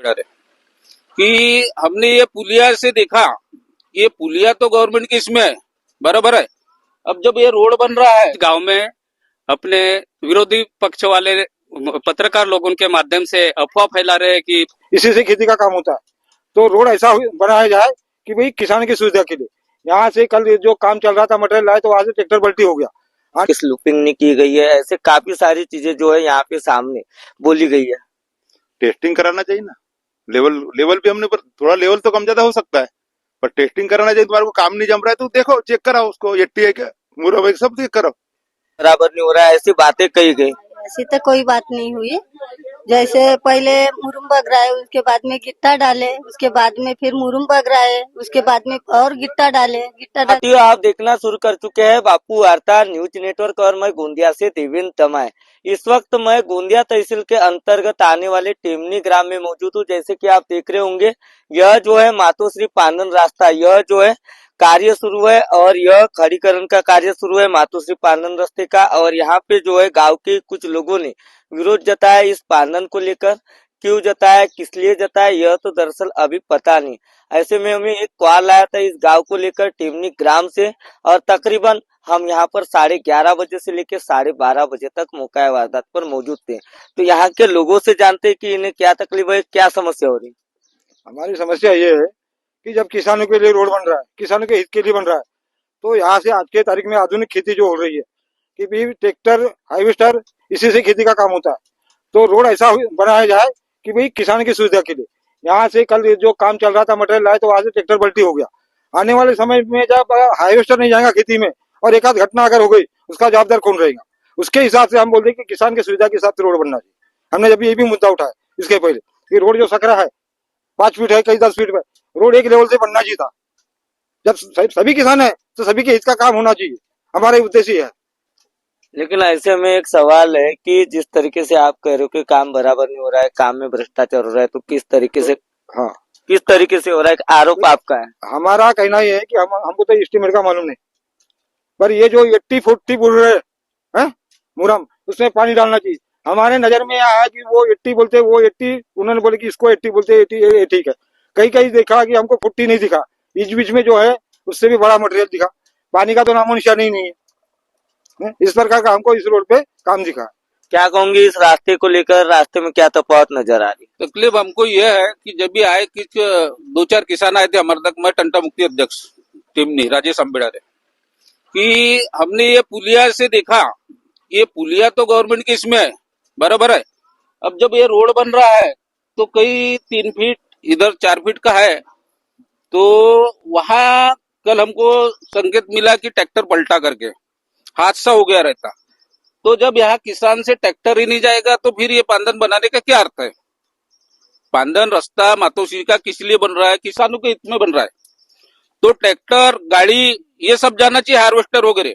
बिरारे कि हमने ये पुलिया से देखा, ये पुलिया तो गवर्नमेंट की इसमें है, बराबर है। अब जब ये रोड बन रहा है गांव में, अपने विरोधी पक्ष वाले पत्रकार लोगों के माध्यम से अफवाह फैला रहे हैं कि इसी से खेती का काम होता है। तो रोड ऐसा बनाया जाए कि भाई किसान की सुविधा के लिए। यहाँ से कल जो काम चल रहा था मटेरियल लाए तो आज ट्रैक्टर पलटी हो गया। किस लूपिंग नहीं की गई है, ऐसे काफी सारी चीजें जो है यहाँ पे सामने बोली गई है। टेस्टिंग कराना चाहिए ना, लेवल भी हमने थोड़ा लेवल तो कम ज्यादा हो सकता है, पर टेस्टिंग कराना चाहिए। तुम्हारे को काम नहीं जम रहा है तो देखो, चेक कराओ उसको, एट्टी है क्या, मुरब है, सब चेक कराओ। बराबर नहीं हो रहा है, ऐसी बातें कही गई। ऐसी तो कोई बात नहीं हुई। जैसे पहले मुरुम बग रहा है, उसके बाद में गिट्टा डाले, उसके बाद में फिर मुरुम बग रहा है, उसके बाद में और गिट्टा डाले, साथियों, आप देखना शुरू कर चुके हैं बापू वार्ता न्यूज नेटवर्क और मैं गोंदिया से देवेंद्र तमाय। इस वक्त मैं गोंदिया तहसील के अंतर्गत आने वाले टेमनी ग्राम में मौजूद हूँ। जैसे कि आप देख रहे होंगे, यह जो है मातोश्री पानन रास्ता, यह जो है कार्य शुरू है और यह खड़ीकरण का कार्य शुरू है मातोश्री पानन रास्ते का। और यहाँ पे जो है गांव के कुछ लोगों ने विरोध जताया इस पानन को लेकर। क्यों जताया, किस लिए जताया, यह तो दरअसल अभी पता नहीं। ऐसे में हमें एक कॉल आया था इस गांव को लेकर टेमनी ग्राम से, और तकरीबन हम यहाँ पर 11:30 बजे से लेकर 12:30 बजे तक मौका वारदात पर मौजूद थे। तो यहाँ के लोगों से जानते हैं कि इन्हें क्या तकलीफ है, क्या समस्या हो रही। हमारी समस्या ये है कि जब किसानों के लिए रोड बन रहा है, किसानों के हित के लिए बन रहा है, तो यहाँ से आज के तारीख में आधुनिक खेती जो हो रही है कि भी ट्रैक्टर, हार्वेस्टर, इसी से खेती का काम होता है। तो रोड ऐसा बनाया जाए कि भाई किसान की सुविधा के लिए। यहाँ से कल जो काम चल रहा था मटेरियल लाए तो आज ट्रैक्टर पलटी हो गया। आने वाले समय में जब हार्वेस्टर नहीं जाएगा खेती में और एक आध घटना अगर हो गई, उसका जवाबदार कौन रहेगा? उसके हिसाब से हम बोलते हैं कि किसान की सुविधा के हिसाब से रोड बनना चाहिए। हमने जब ये भी मुद्दा उठाया इसके पहले कि रोड जो सकरा है 5 फीट है, कई 10 फीट में, रोड एक लेवल से बनना चाहिए था। जब सभी किसान है तो सभी के हित का काम होना चाहिए, हमारा उद्देश्य है। लेकिन ऐसे में एक सवाल है कि जिस तरीके से आप कह रहे हो कि काम बराबर नहीं हो रहा है, काम में भ्रष्टाचार हो रहा है, तो किस तरीके से, हाँ, किस तरीके से हो रहा है, आरोप आपका है? हमारा कहना ये है कि हमको तो एस्टीमेट का मालूम नहीं, पर ये जो 80-40 बोल रहे हैं मुरम, उसमें पानी डालना चाहिए। हमारे नजर में आया कि वो 80 बोलते, वो 80 उन्होंने बोले कि इसको 80 बोलते, 80 ये ठीक है। कहीं कहीं देखा कि हमको 40 नहीं दिखा, बीच बीच में जो है उससे भी बड़ा मटेरियल दिखा। पानी का तो नामो निशान ही नहीं है। इस प्रकार का हमको इस रोड पे काम दिखा। क्या कहूंगी इस रास्ते को लेकर, रास्ते में क्या तफावत नजर आ रही? तकलीफ हमको यह है कि जब भी आए कि 2-4 किसान आए थे हमारे तक, मैं टंटा मुक्ति अध्यक्ष टेमनी राजेश अम्बेडारे, कि हमने ये पुलिया से देखा, ये पुलिया तो गवर्नमेंट की इसमें है, बराबर है। अब जब ये रोड बन रहा है तो कई 3 फीट इधर 4 फीट का है, तो वहां कल हमको संकेत मिला कि ट्रैक्टर पलटा करके हादसा हो गया रहता। तो जब यहाँ किसान से ट्रैक्टर ही नहीं जाएगा तो फिर ये पांदन बनाने का क्या अर्थ है? पांदन रास्ता मातोश्री का किस लिए बन रहा है? किसानों के हित में बन रहा है। तो ट्रैक्टर, गाड़ी, ये सब जाना चाहिए, हार्वेस्टर वगैरह।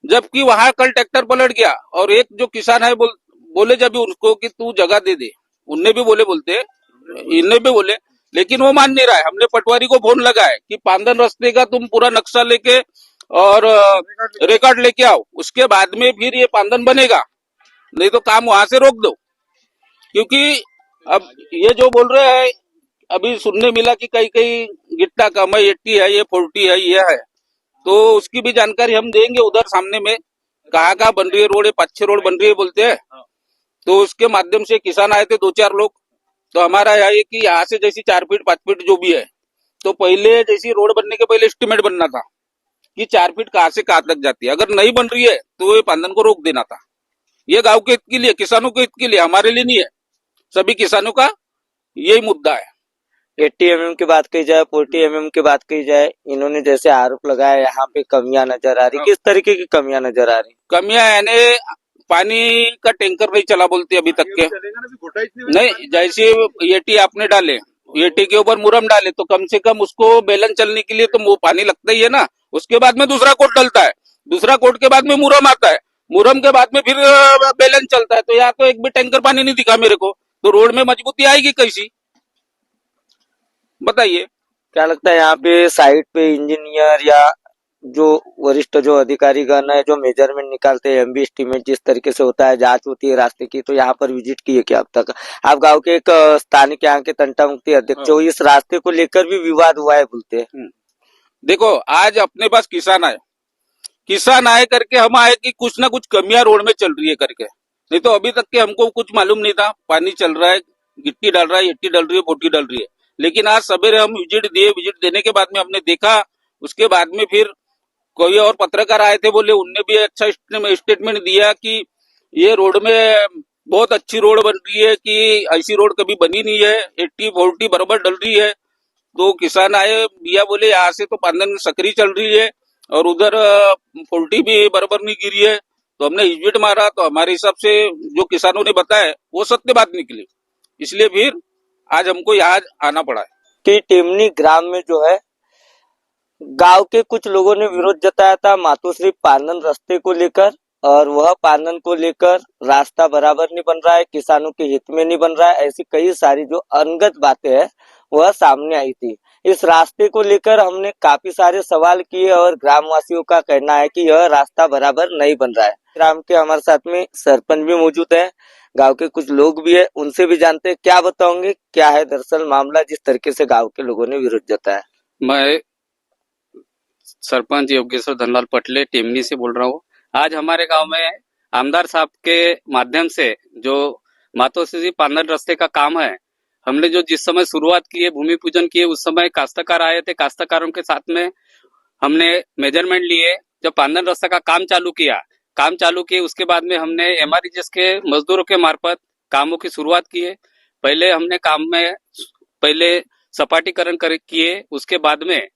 जबकि वहां कल ट्रैक्टर पलट गया और एक जो किसान है बोले जब उसको कि तू जगह दे दे, उनने भी बोलते इनने भी बोले, लेकिन वो मान नहीं रहा है। हमने पटवारी को फोन लगाया कि पांदन रास्ते का तुम पूरा नक्शा लेके और रिकॉर्ड लेके आओ, उसके बाद में फिर ये पांदन बनेगा, नहीं तो काम वहां से रोक दो। क्योंकि अब ये जो बोल रहे हैं, अभी सुनने मिला कि कई कई गिट्टा कम है, 80 है, ये 40 है, ये है, तो उसकी भी जानकारी हम देंगे उधर सामने में, कहाँ बन रही है रोड, 5-6 रोड बन रही है बोलते हैं। तो उसके माध्यम से किसान आए थे 2-4 लोग। तो हमारा यह है कि यहाँ से जैसी 4 फीट 5 फीट जो भी है, तो पहले जैसी रोड बनने के पहले एस्टिमेट बनना था कि 4 फीट कहाँ से कहाँ तक जाती है। अगर नहीं बन रही है तो ये पांदन को रोक देना था। ये गांव के हित के लिए, किसानों के हित के लिए, हमारे लिए नहीं है, सभी किसानों का यही मुद्दा है। 80 mm की बात की जाए, 40 mm की बात की जाए, इन्होंने जैसे आरोप लगाया यहाँ पे कमियां नजर आ रही, किस तरीके की कमियां नजर आ रही? कमियां यानी पानी का टैंकर नहीं चला बोलते अभी तक के, नहीं। जैसे एटी आपने डाले, एटी के ऊपर मुरम डाले, तो कम से कम उसको बेलन चलने के लिए तो वो पानी लगता ही है ना। उसके बाद में दूसरा कोट डलता है, दूसरा कोट के बाद में मुरम आता है, मुरम के बाद में फिर बेलन चलता है। तो यहाँ तो एक भी टैंकर पानी नहीं दिखा मेरे को, तो रोड में मजबूती आएगी कैसी, बताइए? क्या लगता है यहाँ पे साइट पे इंजीनियर या जो वरिष्ठ जो अधिकारी गण है जो मेजरमेंट निकालते हैं एमबी एस्टीमेट जिस तरीके से होता है जांच होती है रास्ते की, तो यहाँ पर विजिट किए क्या अब तक? आप गांव के एक स्थानिक यहाँ के तंटा मुक्ति अध्यक्ष हो, इस रास्ते को लेकर भी विवाद हुआ है बोलते हैं। देखो, आज अपने पास किसान आए करके हम आए कि कुछ ना कुछ कमियां रोड में चल रही है करके, नहीं तो अभी तक के हमको कुछ मालूम नहीं था। पानी चल रहा है, गिट्टी डाल रहा है, एट्टी डाल रही है, बोटी डाल रही है, लेकिन आज सवेरे हम विजिट देने के बाद में हमने देखा। उसके बाद में फिर कोई और पत्रकार आए थे, बोले उनने भी अच्छा स्टेटमेंट दिया कि ये रोड में बहुत अच्छी रोड बन रही है, कि ऐसी रोड कभी बनी नहीं है, 80-40 बराबर डल रही है। तो किसान आए, भैया बोले यहाँ से तो पांदन सकरी चल रही है और उधर 40 भी बराबर नहीं गिरी है। तो हमने हिजविट मारा, तो हमारे हिसाब से जो किसानों ने बताया वो सत्य बात निकली, इसलिए फिर आज हमको यहाँ आना पड़ा है। कि टेमनी ग्राम में जो है गांव के कुछ लोगों ने विरोध जताया था मातोश्री पानन रास्ते को लेकर, और वह पानन को लेकर रास्ता बराबर नहीं बन रहा है, किसानों के हित में नहीं बन रहा है, ऐसी कई सारी जो अनगत बातें हैं वह सामने आई थी। इस रास्ते को लेकर हमने काफी सारे सवाल किए और ग्रामवासियों का कहना है कि यह रास्ता बराबर नहीं बन रहा है। ग्राम के हमारे साथ में सरपंच भी मौजूद है, गांव के कुछ लोग भी है, उनसे भी जानते हैं क्या बताओगे क्या है दरअसल मामला जिस तरीके से गांव के लोगों ने विरोध जताया। मैं सरपंच योगेश्वर धनलाल पटले टेमनी से बोल रहा हूँ। आज हमारे गांव में आमदार साहब के माध्यम से जो मातोश्री पानन रास्ते का काम है, हमने जो जिस समय शुरुआत की है, भूमि पूजन किए, उस समय काश्तकार आए थे। काश्तकारों के साथ में हमने मेजरमेंट लिए। जब पानन रास्ता का काम चालू किए उसके बाद में हमने एमआरईजीएस के मजदूरों के मार्फत कामों की शुरुआत की है। पहले हमने काम में सपाटीकरण किए, उसके बाद में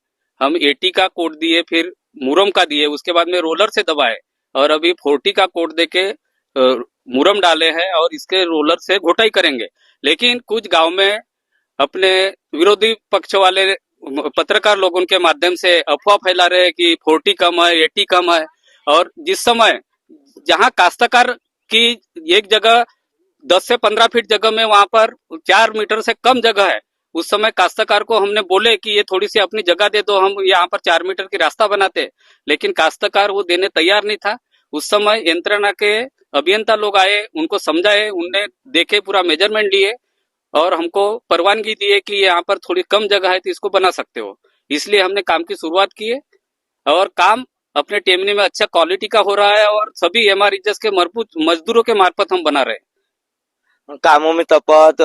हम 80 का कोड दिए, फिर मुरम का दिए, उसके बाद में रोलर से दबाए और अभी 40 का कोड देके मुरम डाले हैं और इसके रोलर से घोटाई करेंगे। लेकिन कुछ गांव में अपने विरोधी पक्ष वाले पत्रकार लोगों के माध्यम से अफवाह फैला रहे हैं कि 40 कम है, 80 कम है, और जिस समय जहां काश्तकार की एक जगह 10 से 15 फीट जगह में वहां पर 4 मीटर से कम जगह है, उस समय काश्तकार को हमने बोले कि ये थोड़ी सी अपनी जगह दे दो, हम यहाँ पर 4 मीटर की रास्ता बनाते, लेकिन काश्तकार वो देने तैयार नहीं था। उस समय यंत्रणा के अभियंता लोग आए, उनको समझाए, उनने देखे, पूरा मेजरमेंट लिए और हमको परवानगी दिए कि यहाँ पर थोड़ी कम जगह है तो इसको बना सकते हो। इसलिए हमने काम की शुरुआत की है और काम अपने टेमनी में अच्छा क्वालिटी का हो रहा है और सभी एमआरईजीएस के मजदूरों के मार्फत हम बना रहे हैं। कामों में तफावत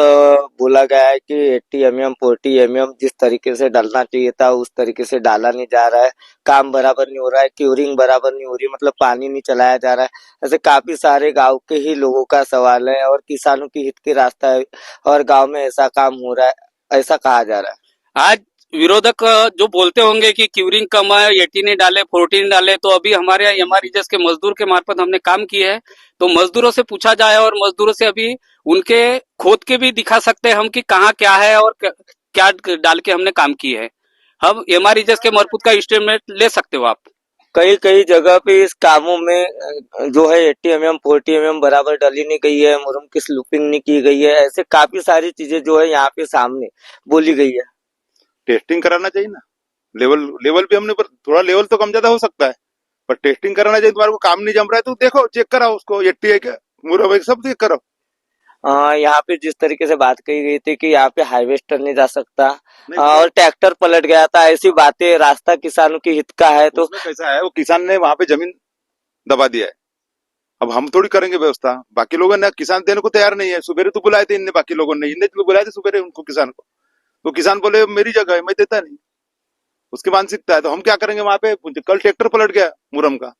बोला गया है कि 80 mm 40 mm जिस तरीके से डालना चाहिए था उस तरीके से डाला नहीं जा रहा है, काम बराबर नहीं हो रहा है, क्यूरिंग बराबर नहीं हो रही, मतलब पानी नहीं चलाया जा रहा है। ऐसे काफी सारे गांव के ही लोगों का सवाल है और किसानों की हित की रास्ता है और गांव में ऐसा काम हो रहा है, ऐसा कहा जा रहा है। आज विरोधक जो बोलते होंगे कि क्यूरिंग कम है, 80 नहीं डाले, 40 नहीं डाले, तो अभी हमारे यहाँ एमआरईजीएस के मजदूर के मार्फत हमने काम किए है, तो मजदूरों से पूछा जाए और मजदूरों से अभी उनके खोद के भी दिखा सकते हैं हम कि कहाँ क्या है और क्या डाल के हमने काम किए है। हम एमआरईजीएस के मार्फत का एस्टीमेट ले सकते हो आप। कई कई जगह पे इस कामों में जो है 80 mm 40 mm बराबर डाली नहीं गई है, मुरम की स्लूपिंग नहीं की गई है, ऐसे काफी सारी चीजें जो है यहाँ पे सामने बोली गई है। टेस्टिंग कराना चाहिए ना, लेवल भी हमने थोड़ा लेवल तो कम ज्यादा हो सकता है, पर टेस्टिंग कराना चाहिए। तुम्हारे को काम नहीं जम रहा है तो देखो, चेक कराओ उसको, 80 है क्या, मुरम है, सब चेक कराओ। यहाँ पे जिस तरीके से बात कही गई थी कि यहाँ पे हाईवेस्टर नहीं जा सकता नहीं, और ट्रैक्टर पलट गया था, ऐसी बातें, रास्ता किसानों के हित का है, तो उसमें कैसा है, वो किसान ने वहां पे जमीन दबा दिया है, अब हम थोड़ी करेंगे व्यवस्था। बाकी लोगों ने किसान देने को तैयार नहीं है। सुबेरे तो बुलाए थे इनने, बाकी लोगों ने इनने बुलाए थे सुबेरे उनको, किसान को, तो किसान बोले मेरी जगह है, मैं देता नहीं, उसकी मानसिकता है। तो हम क्या करेंगे वहां पे, कल ट्रैक्टर पलट गया मुरम का।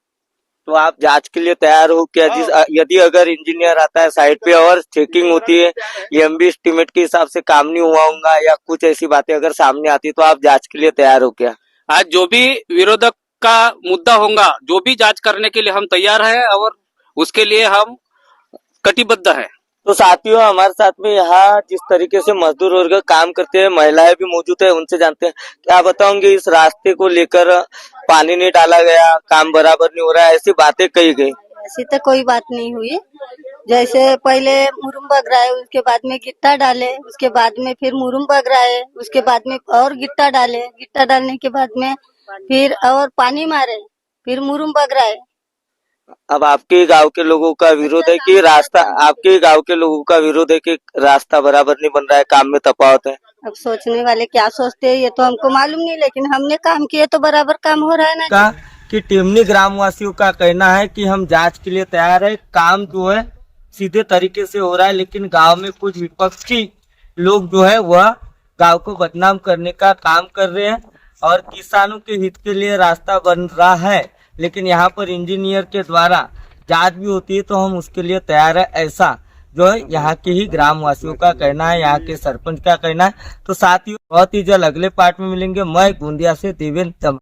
तो आप जांच के लिए तैयार हो क्या? यदि अगर इंजीनियर आता है साइड पे और चेकिंग होती है, एमबी एस्टीमेट के हिसाब से काम नहीं हुआ होगा या कुछ ऐसी बातें अगर सामने आती तो आप जांच के लिए तैयार हो क्या? आज जो भी विरोधक का मुद्दा होगा, जो भी जांच करने के लिए हम तैयार हैं और उसके लिए हम कटिबद्ध हैं। तो साथियों, हमारे साथ में यहाँ जिस तरीके से मजदूर वर्ग काम करते हैं, महिलाएं भी मौजूद है, उनसे जानते हैं क्या बताओगे इस रास्ते को लेकर। पानी नहीं डाला गया, काम बराबर नहीं हो रहा है, ऐसी बातें कही गई। ऐसी तो कोई बात नहीं हुई। जैसे पहले मुरुम बग रहा है, उसके बाद में गिट्टा डाले, उसके बाद में फिर मुरुम बग रहा है, उसके बाद में और गिट्टा डाले, गिट्टा डालने के बाद में फिर और पानी मारे, फिर मुरुम बग रहा है। अब आपके गांव के लोगों का विरोध है कि रास्ता, आपके गांव के लोगों का विरोध है कि रास्ता बराबर नहीं बन रहा है, काम में तफावत है। अब सोचने वाले क्या सोचते हैं ये तो हमको मालूम नहीं, लेकिन हमने काम किए तो बराबर काम हो रहा है ना। का कि टिमनी ग्रामवासियों का कहना है कि हम जांच के लिए तैयार है, काम जो है सीधे तरीके से हो रहा है, लेकिन गांव में कुछ विपक्षी लोग जो है वह गांव को बदनाम करने का काम कर रहे हैं और किसानों के हित के लिए रास्ता बन रहा है, लेकिन यहाँ पर इंजीनियर के द्वारा जांच भी होती है तो हम उसके लिए तैयार है, ऐसा जो है यहाँ के ही ग्रामवासियों का कहना है, यहाँ के सरपंच का कहना है। तो साथ ही बहुत ही जल्द अगले पार्ट में मिलेंगे। मैं गोंदिया से देवेंद्र।